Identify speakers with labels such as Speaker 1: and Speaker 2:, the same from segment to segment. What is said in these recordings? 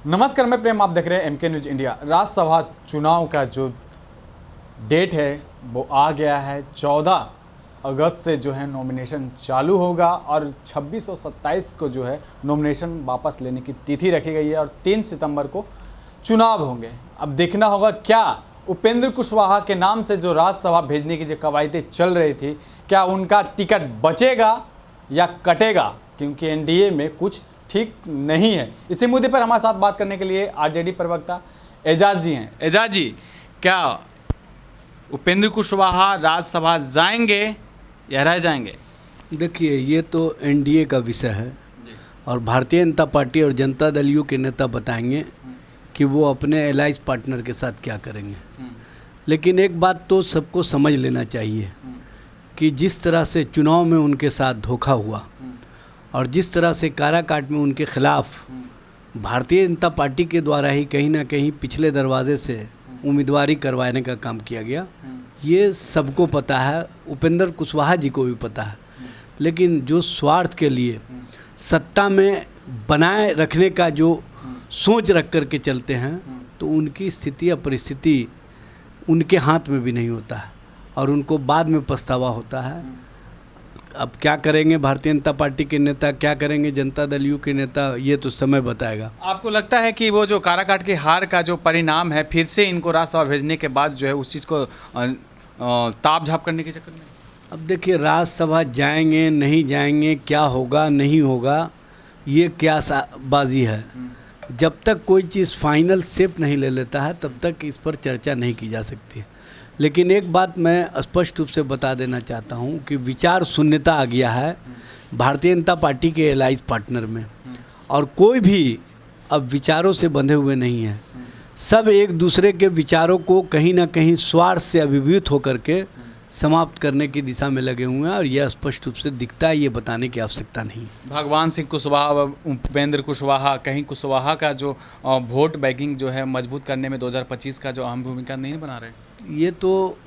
Speaker 1: नमस्कार, मैं प्रेम, आप देख रहे हैं एमके न्यूज इंडिया। राज्यसभा चुनाव का जो डेट है वो आ गया है। 14 अगस्त से जो है नॉमिनेशन चालू होगा और 26 और 27 को जो है नॉमिनेशन वापस लेने की तिथि रखी गई है और 3 सितंबर को चुनाव होंगे। अब देखना होगा क्या उपेंद्र कुशवाहा के नाम से जो राज्यसभा भेजने की जो कवायदें चल रही थी, क्या उनका टिकट बचेगा या कटेगा, क्योंकि एनडीए में कुछ ठीक नहीं है। इसी मुद्दे पर हमारे साथ बात करने के लिए आरजेडी प्रवक्ता एजाज जी हैं। एजाज जी, क्या उपेंद्र कुशवाहा राज्यसभा जाएंगे या रह जाएंगे?
Speaker 2: देखिए, ये तो एनडीए का विषय है और भारतीय जनता पार्टी और जनता दल यू के नेता बताएंगे कि वो अपने एलाइज पार्टनर के साथ क्या करेंगे। लेकिन एक बात तो सबको समझ लेना चाहिए कि जिस तरह से चुनाव में उनके साथ धोखा हुआ और जिस तरह से काराकाट में उनके खिलाफ भारतीय जनता पार्टी के द्वारा ही कहीं ना कहीं पिछले दरवाजे से उम्मीदवारी करवाने का काम किया गया, ये सबको पता है, उपेंद्र कुशवाहा जी को भी पता है। लेकिन जो स्वार्थ के लिए सत्ता में बनाए रखने का जो सोच रख कर के चलते हैं, तो उनकी स्थिति या परिस्थिति उनके हाथ में भी नहीं होता है और उनको बाद में पछतावा होता है। अब क्या करेंगे भारतीय जनता पार्टी के नेता, क्या करेंगे जनता दल यू के नेता, ये तो समय बताएगा।
Speaker 1: आपको लगता है कि वो जो काराकाट की हार का जो परिणाम है, फिर से इनको राज्यसभा भेजने के बाद जो है उस चीज़ को ताप झाप करने के चक्कर में?
Speaker 2: अब देखिए, राज्यसभा जाएंगे नहीं जाएंगे, क्या होगा नहीं होगा, ये क्या बाजी है। जब तक कोई चीज़ फाइनल शेप नहीं ले लेता है तब तक इस पर चर्चा नहीं की जा सकती है। लेकिन एक बात मैं स्पष्ट रूप से बता देना चाहता हूं कि विचार शून्यता आ गया है भारतीय जनता पार्टी के एलाइज पार्टनर में, और कोई भी अब विचारों से बंधे हुए नहीं है। सब एक दूसरे के विचारों को कहीं ना कहीं स्वार्थ से अभिभूत होकर के समाप्त करने की दिशा में लगे हुए हैं और यह स्पष्ट रूप से दिखता है, ये बताने की आवश्यकता नहीं।
Speaker 1: भगवान सिंह कुशवाहा, उपेंद्र कुशवाहा, कहीं कुशवाहा का जो वोट बैंकिंग जो है मजबूत करने में 2025 का जो अहम भूमिका नहीं बना रहे?
Speaker 2: ये तो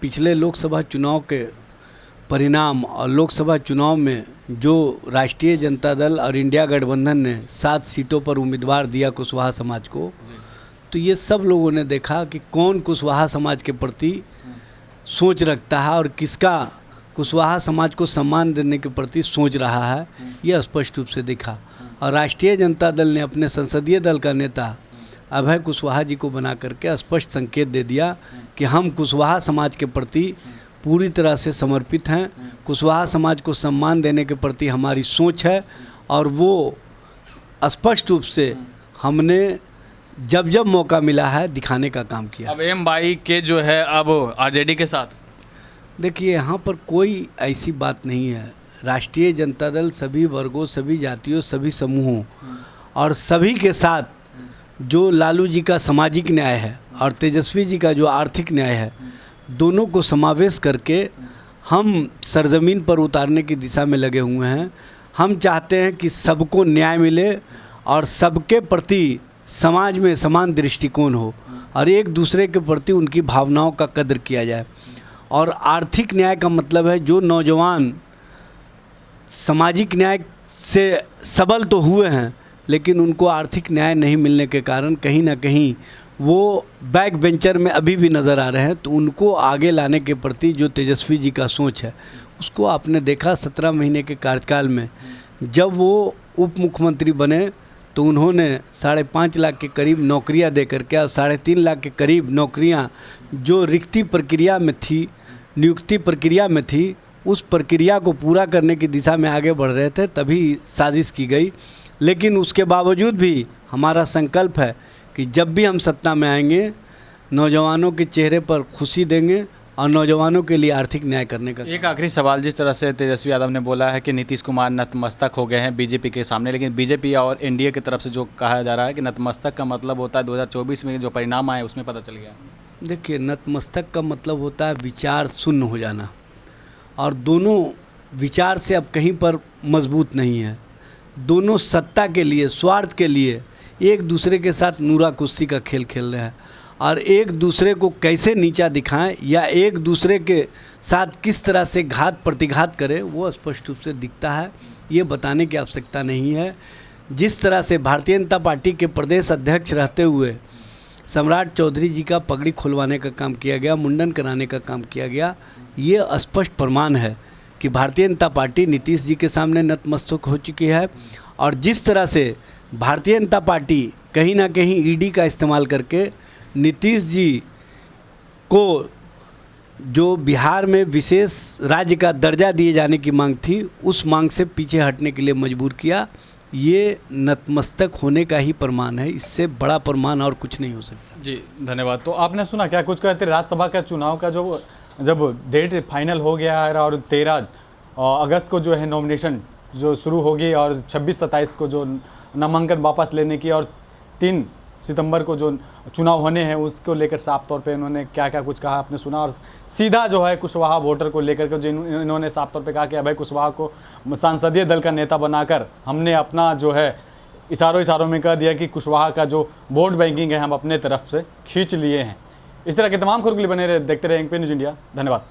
Speaker 2: पिछले लोकसभा चुनाव के परिणाम और लोकसभा चुनाव में जो राष्ट्रीय जनता दल और इंडिया गठबंधन ने 7 सीटों पर उम्मीदवार दिया कुशवाहा समाज को, तो ये सब लोगों ने देखा कि कौन कुशवाहा समाज के प्रति सोच रखता है और किसका कुशवाहा समाज को सम्मान देने के प्रति सोच रहा है, यह स्पष्ट रूप से दिखा। और राष्ट्रीय जनता दल ने अपने संसदीय दल का नेता अभय कुशवाहा जी को बना करके स्पष्ट संकेत दे दिया कि हम कुशवाहा समाज के प्रति पूरी तरह से समर्पित हैं, कुशवाहा समाज को सम्मान देने के प्रति हमारी सोच है। और वो स्पष्ट रूप से हमने जब जब मौका मिला है दिखाने का काम किया।
Speaker 1: अब एम भाई के जो है अब आरजेडी के साथ,
Speaker 2: देखिए, यहाँ पर कोई ऐसी बात नहीं है। राष्ट्रीय जनता दल सभी वर्गों, सभी जातियों, सभी समूहों और सभी के साथ जो लालू जी का सामाजिक न्याय है और तेजस्वी जी का जो आर्थिक न्याय है, दोनों को समावेश करके हम सरजमीन पर उतारने की दिशा में लगे हुए हैं। हम चाहते हैं कि सबको न्याय मिले और सबके प्रति समाज में समान दृष्टिकोण हो और एक दूसरे के प्रति उनकी भावनाओं का कदर किया जाए। और आर्थिक न्याय का मतलब है जो नौजवान सामाजिक न्याय से सबल तो हुए हैं लेकिन उनको आर्थिक न्याय नहीं मिलने के कारण कहीं ना कहीं वो बैक बेंचर में अभी भी नज़र आ रहे हैं, तो उनको आगे लाने के प्रति जो तेजस्वी जी का सोच है उसको आपने देखा 17 महीने के कार्यकाल में जब वो उप मुख्यमंत्री बने तो उन्होंने 5.5 लाख के करीब नौकरियां दे करके और 3.5 लाख के करीब नौकरियां जो रिक्ति प्रक्रिया में थी, नियुक्ति प्रक्रिया में थी, उस प्रक्रिया को पूरा करने की दिशा में आगे बढ़ रहे थे, तभी साजिश की गई। लेकिन उसके बावजूद भी हमारा संकल्प है कि जब भी हम सत्ता में आएंगे नौजवानों के चेहरे पर खुशी देंगे और नौजवानों के लिए आर्थिक न्याय करने का।
Speaker 1: एक आखिरी सवाल, जिस तरह से तेजस्वी यादव ने बोला है कि नीतीश कुमार नतमस्तक हो गए हैं बीजेपी के सामने, लेकिन बीजेपी और एनडीए की तरफ से जो कहा जा रहा है कि नतमस्तक का मतलब होता है 2024 में जो परिणाम आए उसमें पता चल गया।
Speaker 2: देखिए, नतमस्तक का मतलब होता है विचार शून्य हो जाना, और दोनों विचार से अब कहीं पर मजबूत नहीं है। दोनों सत्ता के लिए, स्वार्थ के लिए एक दूसरे के साथ नूरा कुश्ती का खेल खेल रहे हैं और एक दूसरे को कैसे नीचा दिखाएं या एक दूसरे के साथ किस तरह से घात प्रतिघात करें वो स्पष्ट रूप से दिखता है। ये बताने की आवश्यकता नहीं है। जिस तरह से भारतीय जनता पार्टी के प्रदेश अध्यक्ष रहते हुए सम्राट चौधरी जी का पगड़ी खुलवाने का काम किया गया, मुंडन कराने का काम किया गया, ये स्पष्ट प्रमाण है कि भारतीय जनता पार्टी नीतीश जी के सामने नतमस्तक हो चुकी है। और जिस तरह से भारतीय जनता पार्टी कहीं ना कहीं ईडी का इस्तेमाल करके नीतीश जी को जो बिहार में विशेष राज्य का दर्जा दिए जाने की मांग थी, उस मांग से पीछे हटने के लिए मजबूर किया, ये नतमस्तक होने का ही प्रमाण है। इससे बड़ा प्रमाण और कुछ नहीं हो सकता।
Speaker 1: जी धन्यवाद। तो आपने सुना क्या कुछ कहते, राज्यसभा का चुनाव का जो जब डेट फाइनल हो गया है और 13 अगस्त को जो है नॉमिनेशन जो शुरू होगी और 26-27 को जो नामांकन वापस लेने की और 3 सितंबर को जो चुनाव होने हैं उसको लेकर साफ तौर पे इन्होंने क्या क्या कुछ कहा आपने सुना। और सीधा जो है कुशवाहा वोटर को लेकर के जो इन्होंने साफ तौर पे कहा कि अभय कुशवाहा को संसदीय दल का नेता बनाकर हमने अपना जो है इशारों में कह दिया कि कुशवाहा का जो वोट बैंकिंग है हम अपने तरफ से खींच लिए हैं। इस तरह के तमाम खबरों के लिए बने रहे, देखते रहे एमके न्यूज़ इंडिया। धन्यवाद।